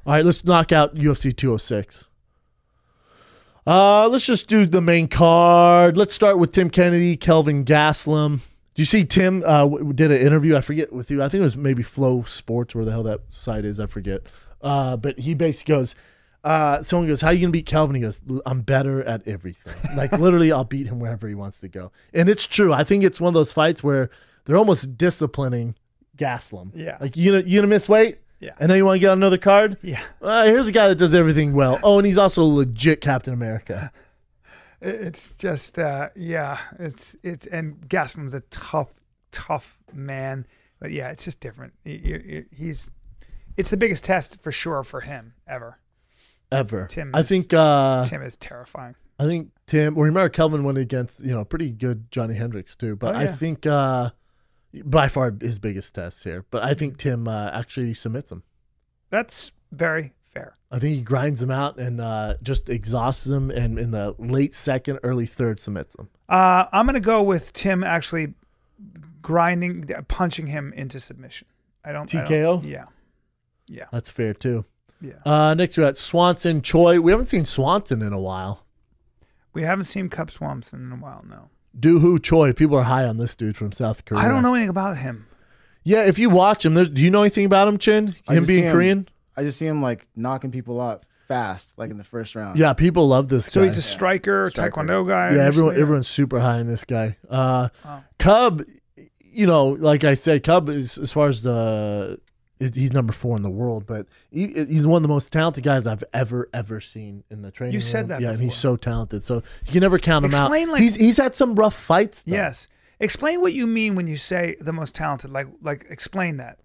All right, let's knock out UFC 206. Let's just do the main card. Let's start with Tim Kennedy-Kelvin Gastelum. Do you see Tim did an interview? I forget with you. I think it was maybe Flow Sports, where the hell that site is. I forget. But he basically goes, someone goes, how are you going to beat Kelvin? He goes, I'm better at everything. Like, literally, I'll beat him wherever he wants to go. And it's true. I think it's one of those fights where they're almost disciplining Gastelum. Yeah. Like, you gonna miss weight? Yeah. And then you want to get on another card? Yeah. Here's a guy that does everything well. Oh, and he's also legit Captain America. It's just, yeah. It's and Gastelum's a tough man. But yeah, it's just different. It's the biggest test for sure for him ever. Tim is terrifying. I think Tim. Well, remember Kelvin went against pretty good Johnny Hendricks too. But I think by far his biggest test here. But I think Tim actually submits him. That's very fair. I think he grinds him out and just exhausts him, and in the late second, early third submits him. I'm gonna go with Tim actually punching him into submission. TKO. Yeah, that's fair too. Yeah. Next we got Swanson Choi. We haven't seen Swanson in a while. We haven't seen Cub Swanson in a while. No. Dooho Choi. People are high on this dude from South Korea. I don't know anything about him. Yeah, if you watch him, do you know anything about him, Chin? Him being Korean? I just see him like knocking people out fast, like in the first round. Yeah, people love this guy. So he's a striker, Taekwondo guy. Yeah, everyone's super high on this guy. Cub, like I said, Cub is, as far as he's number 4 in the world, but he's one of the most talented guys I've ever seen in the training room. You said that before. And he's so talented. So you can never count him out. Like, he's had some rough fights, though. Yes. Explain what you mean when you say the most talented. Like explain that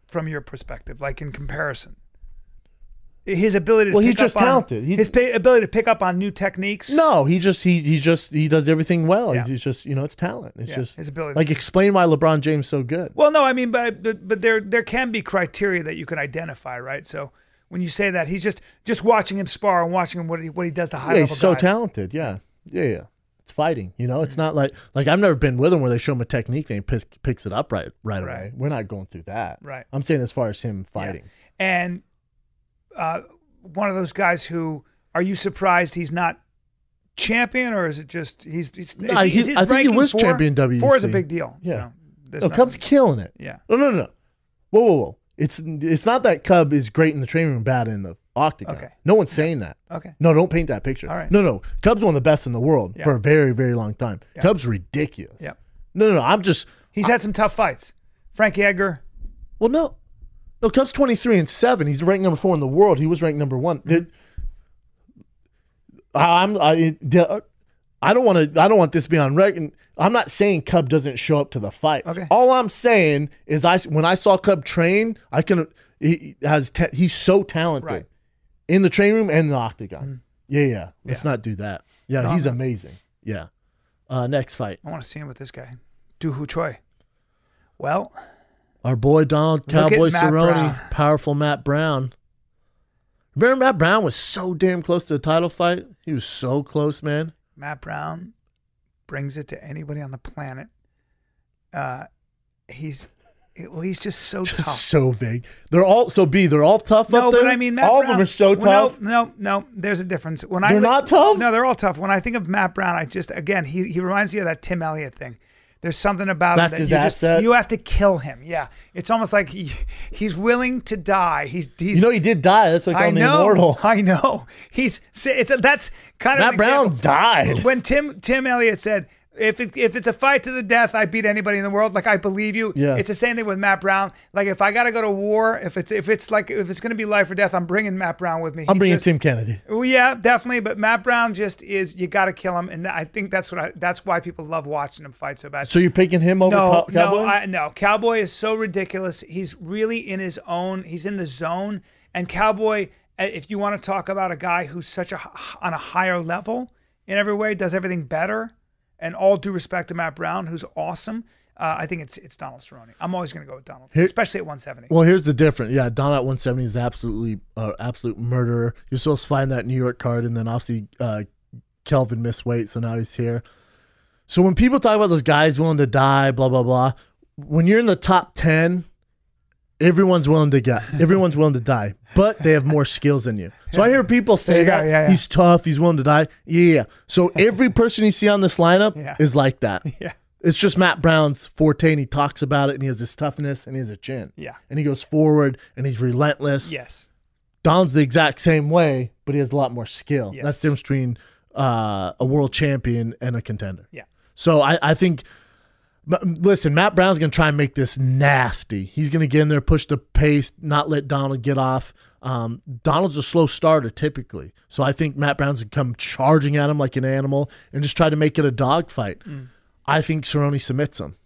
from your perspective, like in comparison. His ability to he's just talented. His ability to pick up on new techniques. No, he does everything well. Yeah. He's just it's talent. It's just his ability. Like, explain why LeBron James is so good. Well, no, I mean, but there can be criteria that you can identify, right? So when you say that, he's just watching him spar and watching him what he does to high level guys. He's so talented. Yeah. It's fighting. It's not like I've never been with him where they show him a technique and he picks it up right away. We're not going through that. Right. I'm saying as far as him fighting. Yeah. And one of those guys who, are you surprised he's not champion, or is it just he's I think he was 4? Champion WEC. 4 is a big deal. Yeah. So Cub's killing it. Yeah. No. Whoa. It's not that Cub is great in the training room, bad in the octagon. Okay. No one's saying that. Okay. No, don't paint that picture. All right. No. Cub's one of the best in the world for a very, very long time. Yeah. Cub's ridiculous. Yeah. No. He's had some tough fights. Frankie Edgar. Well, no, Cub's 23-7. He's ranked number 4 in the world. He was ranked number 1. Mm-hmm. I don't want this to be on record. I'm not saying Cub doesn't show up to the fight. Okay. All I'm saying is when I saw Cub train, he's so talented in the training room and the octagon. Mm. Yeah. Let's not do that. Yeah, he's amazing. Yeah. Next fight. I want to see him with this guy, Dooho Choi. Well, our boy Donald Cowboy Cerrone, powerful Matt Brown. Remember Matt Brown was so damn close to a title fight? He was so close, man. Matt Brown brings it to anybody on the planet. He's just so tough. So big. They're all tough up there? But I mean, Matt all Brown, of them are so tough? No. There's a difference. They're not tough? No, they're all tough. When I think of Matt Brown, he reminds me of that Tim Elliott thing. There's something about that's his asset. You have to kill him. Yeah, it's almost like he's willing to die. He's he did die. That's what I call him immortal. I know. That's kind of Matt Brown died. When Tim Elliott said, If it's a fight to the death, I beat anybody in the world. Like, I believe you. Yeah. It's the same thing with Matt Brown. Like, if I got to go to war, if it's going to be life or death, I'm bringing Matt Brown with me. I'm bringing Tim Kennedy. Well, yeah, definitely. But Matt Brown just is, you got to kill him. And I think that's why people love watching him fight so bad. So you're picking him over Cowboy? No. Cowboy is so ridiculous. He's really in his own. He's in the zone. And Cowboy, if you want to talk about a guy who's on a higher level in every way, does everything better. And all due respect to Matt Brown, who's awesome, I think it's Donald Cerrone. I'm always going to go with Donald, especially at 170. Well, here's the difference. Yeah, Donald at 170 is absolute murderer. You're supposed to find that New York card, and then obviously Kelvin missed weight, so now he's here. So when people talk about those guys willing to die, blah, blah, blah, when you're in the top 10, everyone's willing to die, but they have more skills than you. So I hear people say that yeah. he's tough, he's willing to die. Yeah. So every person you see on this lineup is like that. Yeah. It's just Matt Brown's forte, and he talks about it, and he has this toughness, and he has a chin. Yeah. And he goes forward, and he's relentless. Yes. Don's the exact same way, but he has a lot more skill. Yes. That's the difference between a world champion and a contender. Yeah. So I think, listen, Matt Brown's going to try and make this nasty. He's going to get in there, push the pace, not let Donald get off. Donald's a slow starter typically. So I think Matt Brown's going to come charging at him like an animal and just try to make it a dogfight. I think Cerrone submits him.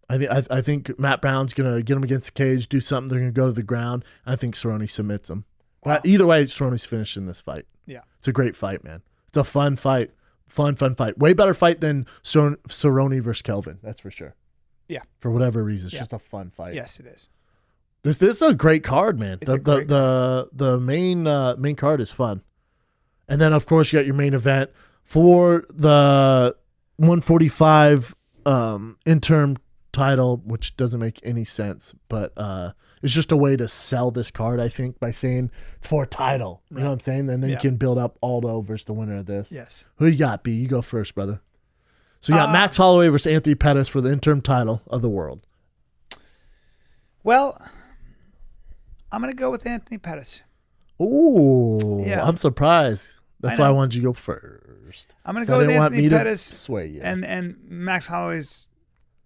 I think Matt Brown's going to get him against the cage, do something. They're going to go to the ground. I think Cerrone submits him. Wow. Either way, Cerrone's finishing this fight. Yeah. It's a great fight, man. It's a fun fight. Fun fight. Way better fight than Cerrone versus Kelvin. That's for sure. Yeah. For whatever reason. It's just a fun fight. Yes, it is. This is a great card, man. It's a great card. The main card is fun. And then, of course, you got your main event for the 145 interim title, which doesn't make any sense, but it's just a way to sell this card, I think, by saying it's for a title. You know what I'm saying? And then you can build up Aldo versus the winner of this. Yes. Who you got, B? You go first, brother. So you got Max Holloway versus Anthony Pettis for the interim title of the world. Well, I'm going to go with Anthony Pettis. Ooh, Yeah. I'm surprised. That's why I wanted you to go first. I'm going to go with Anthony Pettis. Sway you. And Max Holloway's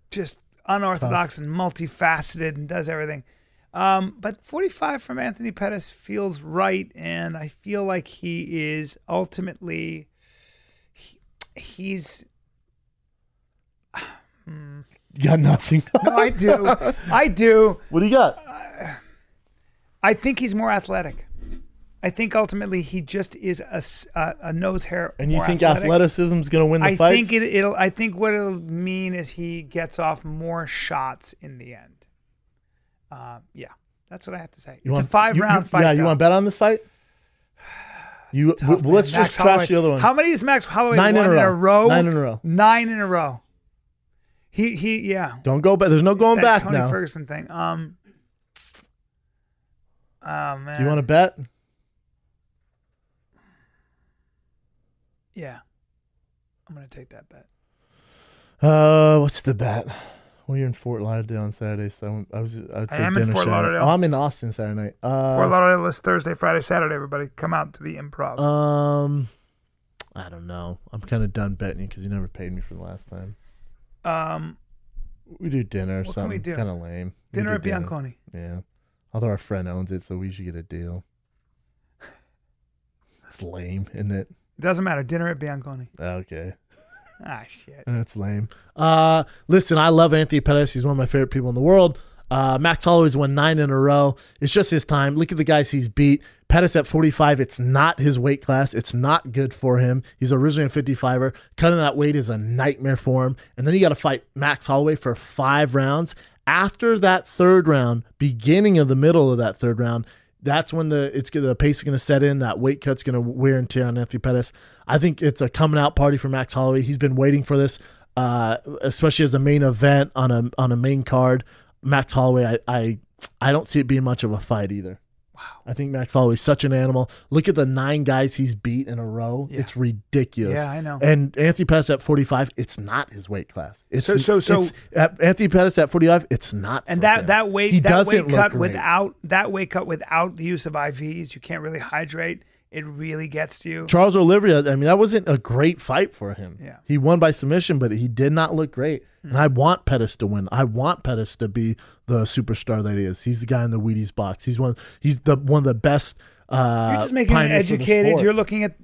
just unorthodox and multifaceted and does everything. But 45 from Anthony Pettis feels right, and I feel like he is ultimately he's. You got nothing. No, I do. I do. What do you got? I think he's more athletic. I think ultimately he just is a nose hair. And you more think athletic. athleticism is going to win the fight? I think what it'll mean is he gets off more shots in the end. Yeah, that's what I have to say. It's a 5-round fight. Yeah, you want to bet on this fight? Let's just trash the other one. How many is Max Holloway? 9 in a row. 9 in a row. 9 in a row. Yeah. Don't go back. There's no going back Tony now. Ferguson thing. Oh man. Do you want to bet? Yeah. I'm gonna take that bet. What's the bet? Well, you're in Fort Lauderdale on Saturday, so I'd say I am dinner in Fort Saturday. Lauderdale. Oh, I'm in Austin Saturday night. Fort Lauderdale is Thursday, Friday, Saturday. Everybody, come out to the Improv. I don't know. I'm kind of done betting you because you never paid me for the last time. We do dinner or What something. can we do? Kind of lame. We Dinner do at Bianconi. Yeah. Although our friend owns it, so we should get a deal. It's lame, isn't it? It doesn't matter. Dinner at Bianconi. Okay. Shit. That's lame. Listen, I love Anthony Pettis. He's one of my favorite people in the world. Max Holloway's won 9 in a row. It's just his time. Look at the guys he's beat. Pettis at 45. It's not his weight class. It's not good for him. He's originally a 55er. Cutting that weight is a nightmare for him. And then you got to fight Max Holloway for 5 rounds. After that third round, beginning of the middle of that third round, that's when the pace is going to set in. That weight cut's going to wear and tear on Anthony Pettis. I think it's a coming out party for Max Holloway. He's been waiting for this, especially as a main event on a main card. Max Holloway, I don't see it being much of a fight either. Wow. I think Max Holloway's such an animal. Look at the 9 guys he's beat in a row. Yeah. It's ridiculous. Yeah, I know. And Anthony Pettis at 45, it's not his weight class. It's Anthony Pettis at 45, it's not. And that weight cut without the use of IVs, you can't really hydrate. It really gets to you. Charles Oliveira, I mean, that wasn't a great fight for him. Yeah. He won by submission, but he did not look great. And I want Pettis to win. I want Pettis to be the superstar that he is. He's the guy in the Wheaties box. He's one of the best. You're just making it educated. You're looking at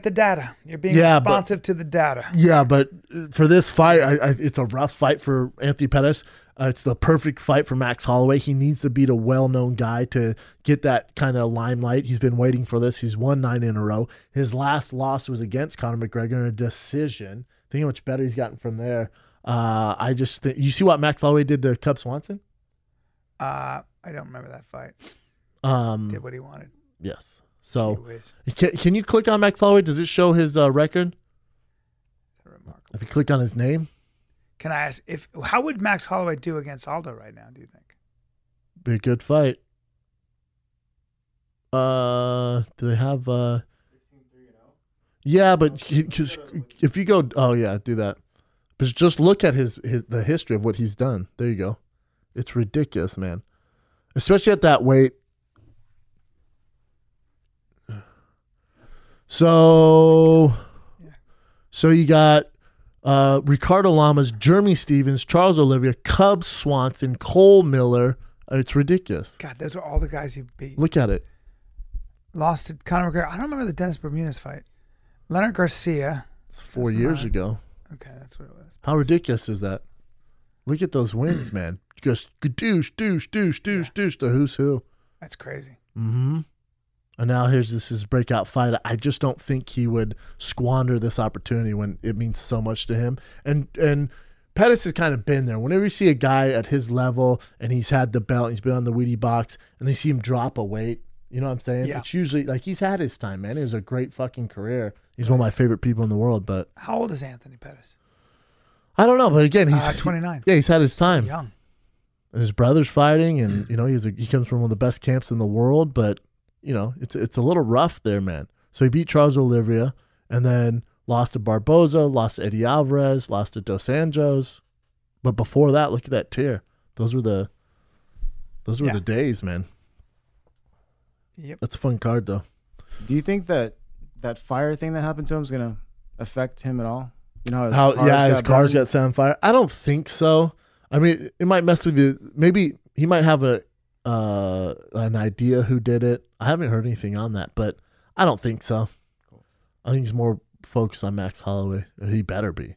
the data. You're being responsive to the data. Yeah, but for this fight, it's a rough fight for Anthony Pettis. It's the perfect fight for Max Holloway. He needs to beat a well-known guy to get that kind of limelight. He's been waiting for this. He's won 9 in a row. His last loss was against Conor McGregor in a decision. Think how much better he's gotten from there. I just think you see what Max Holloway did to Cub Swanson. I don't remember that fight. Did what he wanted. Yes. So can you click on Max Holloway? Does it show his record? Remarkable. If you click on his name. Can I ask how would Max Holloway do against Aldo right now? Do you think? Be a good fight. Do they have 16-3-0? Yeah, but if you go, oh yeah, do that. But just look at the history of what he's done. There you go. It's ridiculous, man. Especially at that weight. So you got Ricardo Lamas, Jeremy Stevens, Charles Oliveira, Cub Swanson, Cole Miller. It's ridiculous. God, those are all the guys he beat. Look at it. Lost to Conor McGregor. I don't remember the Dennis Bermudez fight. Leonard Garcia. It's 4 years ago. Okay, that's what it was. How ridiculous is that? Look at those wins, man. Just douche, douche, douche, douche, douche, the who's who. That's crazy. Mm-hmm. And now here's his breakout fight. I just don't think he would squander this opportunity when it means so much to him. And Pettis has kind of been there. Whenever you see a guy at his level and he's had the belt, he's been on the Wheatie box, and they see him drop a weight, you know what I'm saying? Yeah. It's usually like he's had his time, man. It was a great fucking career. He's one of my favorite people in the world. But how old is Anthony Pettis? I don't know. But again, he's 29. Yeah, he's had his time. Young. And his brother's fighting, and you know he comes from one of the best camps in the world. But you know it's a little rough there, man. So he beat Charles Oliveira, and then lost to Barboza, lost to Eddie Alvarez, lost to Dos Anjos. But before that, look at that tier. Those were the days, man. Yep. That's a fun card, though. Do you think that fire thing that happened to him is gonna affect him at all? You know his cars got set on fire. I don't think so. I mean, it might mess with you. Maybe he might have an idea who did it. I haven't heard anything on that, but I don't think so. I think he's more focused on Max Holloway. He better be.